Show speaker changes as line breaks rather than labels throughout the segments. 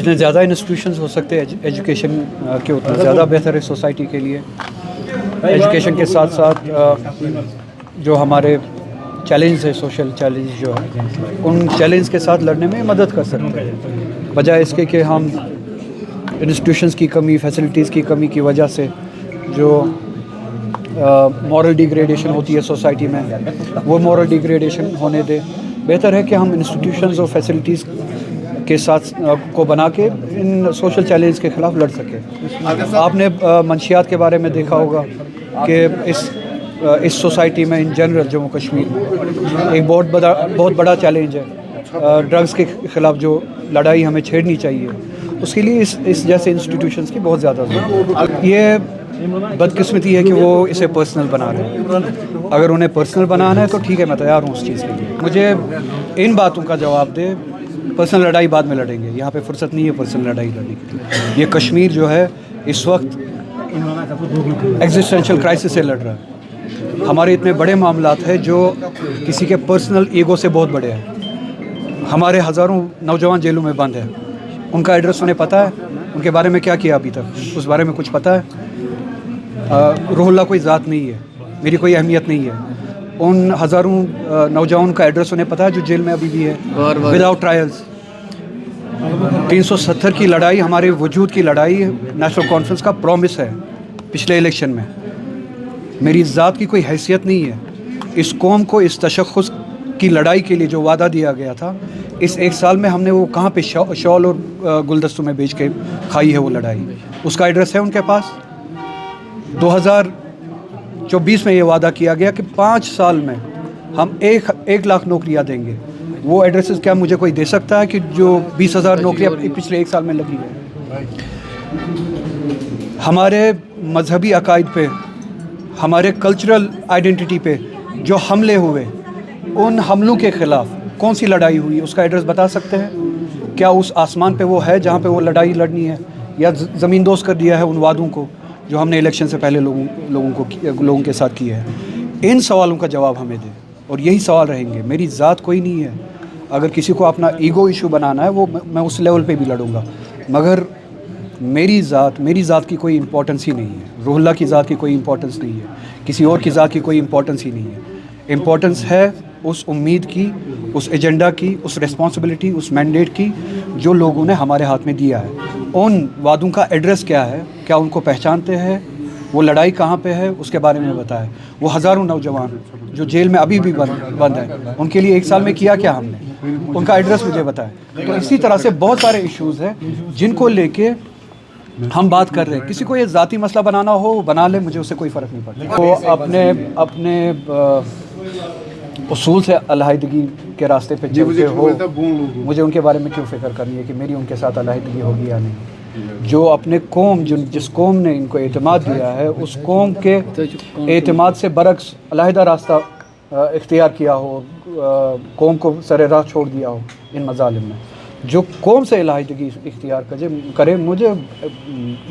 जितने ज़्यादा इंस्टीट्यूशंस हो सकते हैं एजुकेशन के, उतना ज़्यादा बेहतर है सोसाइटी के लिए। एजुकेशन के साथ साथ जो हमारे चैलेंज है, सोशल चैलेंज जो है, उन चैलेंज के साथ लड़ने में मदद कर सकते हैं, बजाय इसके कि हम इंस्टीट्यूशंस की कमी, फैसिलिटीज़ की कमी की वजह से जो मॉरल डिग्रेडेशन होती है सोसाइटी में, वो मॉरल डिग्रेडेशन होने दे। बेहतर है कि हम इंस्टीट्यूशंस और फैसिलिटीज़ के साथ को बना के इन सोशल चैलेंज के ख़िलाफ़ लड़ सकें। आपने मंशियात के बारे में देखा होगा कि इस सोसाइटी में इन जनरल जम्मू कश्मीर में एक बहुत बड़ा चैलेंज है। ड्रग्स के ख़िलाफ़ जो लड़ाई हमें छेड़नी चाहिए, उसके लिए इस जैसे इंस्टीट्यूशंस की बहुत ज़्यादा ज़रूरत है। ये बदकिस्मती है कि वो इसे पर्सनल बना रहे हैं। अगर उन्हें पर्सनल बनाना है तो ठीक है, मैं तैयार हूँ उस चीज़ के लिए। मुझे इन बातों का जवाब दे, पर्सनल लड़ाई बाद में लड़ेंगे, यहाँ पे फुर्सत नहीं है पर्सनल लड़ाई लड़ने की। ये कश्मीर जो है इस वक्त एग्जिस्टेंशियल क्राइसिस से लड़ रहा है। हमारे इतने बड़े मामलात हैं जो किसी के पर्सनल ईगो से बहुत बड़े हैं। हमारे हज़ारों नौजवान जेलों में बंद हैं, उनका एड्रेस उन्हें पता है, उनके बारे में क्या किया अभी तक, उस बारे में कुछ पता है? रूहुल्लाह कोई ज़ात नहीं है, मेरी कोई अहमियत नहीं है। उन हज़ारों नौजवान का एड्रेस उन्हें पता है जो जेल में अभी भी है विदाउट ट्रायल्स। 370 की लड़ाई, हमारे वजूद की लड़ाई नेशनल कॉन्फ्रेंस का प्रॉमिस है पिछले इलेक्शन में। मेरी ज़ात की कोई हैसियत नहीं है। इस कौम को इस तशख़्ख़ुस की लड़ाई के लिए जो वादा दिया गया था, इस एक साल में हमने वो कहाँ पे शॉल और गुलदस्तों में बेच के खाई है वो लड़ाई। उसका एड्रेस है उनके पास। 2024 में ये वादा किया गया कि 5 साल में हम 1 लाख नौकरियां देंगे। वो एड्रेसेस क्या मुझे कोई दे सकता है कि जो 20,000 नौकरियां पिछले 1 साल में लगी है? हमारे मजहबी अकायद पे, हमारे कल्चरल आइडेंटिटी पे जो हमले हुए, उन हमलों के ख़िलाफ़ कौन सी लड़ाई हुई, उसका एड्रेस बता सकते हैं? क्या उस आसमान पे वो है जहाँ पे वो लड़ाई लड़नी है, या ज़मीन दोज़ कर दिया है उन वादों को जो हमने इलेक्शन से पहले लोगों के साथ किए हैं? इन सवालों का जवाब हमें दे, और यही सवाल रहेंगे। मेरी ज़ात कोई नहीं है। अगर किसी को अपना ईगो इशू बनाना है, वो मैं उस लेवल पे भी लड़ूंगा, मगर मेरी ज़ात की कोई इंपॉर्टेंस ही नहीं है। रूहुल्लाह की ज़ात की कोई इंपॉर्टेंस नहीं है, किसी और की ज़ात की कोई इंपॉर्टेंस ही नहीं है। इंपॉर्टेंस है उस उम्मीद की, उस एजेंडा की, उस रिस्पॉन्सिबिलिटी, उस मैंडेट की जो लोगों ने हमारे हाथ में दिया है। उन वादों का एड्रेस क्या है, क्या उनको पहचानते हैं, वो लड़ाई कहाँ पे है, उसके बारे में बताएं। वो हज़ारों नौजवान जो जेल में अभी भी बंद है, उनके लिए 1 साल में किया क्या हमने, उनका एड्रेस मुझे बताएं। तो इसी तरह से बहुत सारे इश्यूज़ हैं जिनको लेके हम बात कर रहे हैं। किसी को ये ज़ाती मसला बनाना हो, वो बना ले, मुझे उससे कोई फ़र्क नहीं पड़ता। तो अपने उसूल से अलहदगी के रास्ते पे चलते हो, मुझे उनके बारे में क्यों फ़िक्र करनी है कि मेरी उनके साथ अलहदगी होगी या नहीं। जो अपने कौम, जिस कौम ने इनको एतमाद दिया है, उस कौम के एतमाद से बरक्स अलहदा रास्ता इख्तियार किया हो, कौम को सरे राह छोड़ दिया हो इन मज़ालिम में, जो कौम से अलहदगी इख्तियार करे, मुझे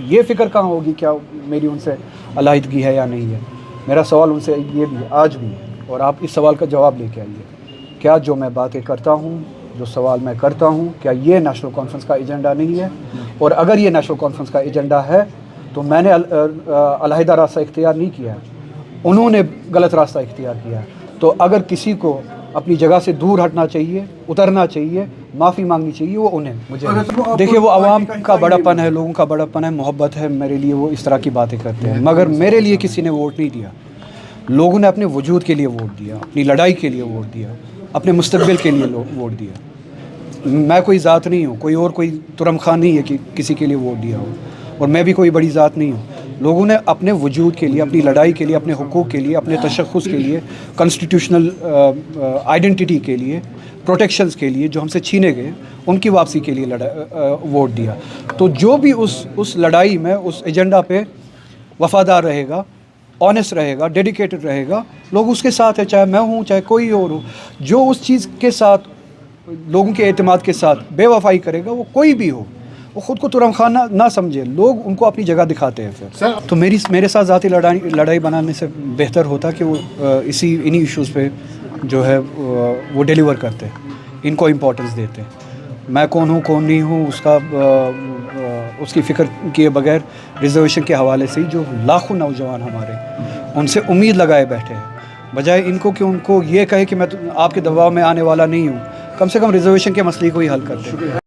ये फ़िक्र कहाँ होगी क्या मेरी उनसे अलहदगी है या नहीं है। मेरा सवाल उनसे ये भी आज भी है, और आप इस सवाल का जवाब लेके आइए। क्या जो मैं बातें करता हूँ, जो सवाल मैं करता हूँ, क्या ये नेशनल कॉन्फ्रेंस का एजेंडा नहीं है? और अगर ये नेशनल कॉन्फ्रेंस का एजेंडा है तो मैंने अलहदा रास्ता इख्तियार नहीं किया है, उन्होंने गलत रास्ता इख्तियार किया है। तो अगर किसी को अपनी जगह से दूर हटना चाहिए, उतरना चाहिए, माफ़ी मांगनी चाहिए, वो उन्हें, मुझे नहीं। देखिए, वो आवाम का बड़ापन है, लोगों का बड़ापन है, मोहब्बत है मेरे लिए, वो इस तरह की बातें करते हैं। मगर मेरे लिए किसी ने वोट नहीं दिया। लोगों ने अपने वजूद के लिए वोट दिया, अपनी लड़ाई के लिए वोट दिया, अपने मुस्तकबिल के लिए वोट दिया। मैं कोई ज़ात नहीं हूँ, कोई तुरम खान नहीं है कि किसी के लिए वोट दिया हो, और मैं भी कोई बड़ी ज़ात नहीं हूँ। लोगों ने अपने वजूद के लिए, अपनी लड़ाई के लिए, अपने हुकूक़ के लिए, अपने तशख़्ख़ुस के लिए, कॉन्स्टिट्यूशनल आइडेंटिटी के लिए, प्रोटेक्शंस के लिए जो हमसे छीने गए, उनकी वापसी के लिए वोट दिया। तो जो भी उस लड़ाई में, उस एजेंडा पे वफ़ादार रहेगा, ऑनेस्ट रहेगा, डेडिकेटेड रहेगा, लोग उसके साथ है, चाहे मैं हूँ, चाहे कोई और हो। जो उस चीज़ के साथ, लोगों के एतमाद के साथ बेवफाई करेगा, वो कोई भी हो, वो ख़ुद को तुरम खान ना समझे, लोग उनको अपनी जगह दिखाते हैं फिर। तो मेरे साथ ज़ाती लड़ाई बनाने से बेहतर होता कि वो इन्हीं इश्यूज़ पे जो है वो डिलीवर करते, इनको इम्पोर्टेंस देते। میں کون ہوں کون نہیں ہوں اس کی فکر کیے بغیر ریزرویشن کے حوالے سے جو لاکھوں نوجوان ہمارے ان سے امید لگائے بیٹھے ہیں، بجائے ان کو کہ ان کو یہ کہے کہ میں آپ کے دباؤ میں آنے والا نہیں ہوں، کم سے کم ریزرویشن کے مسئلے کو ہی حل کر دیں۔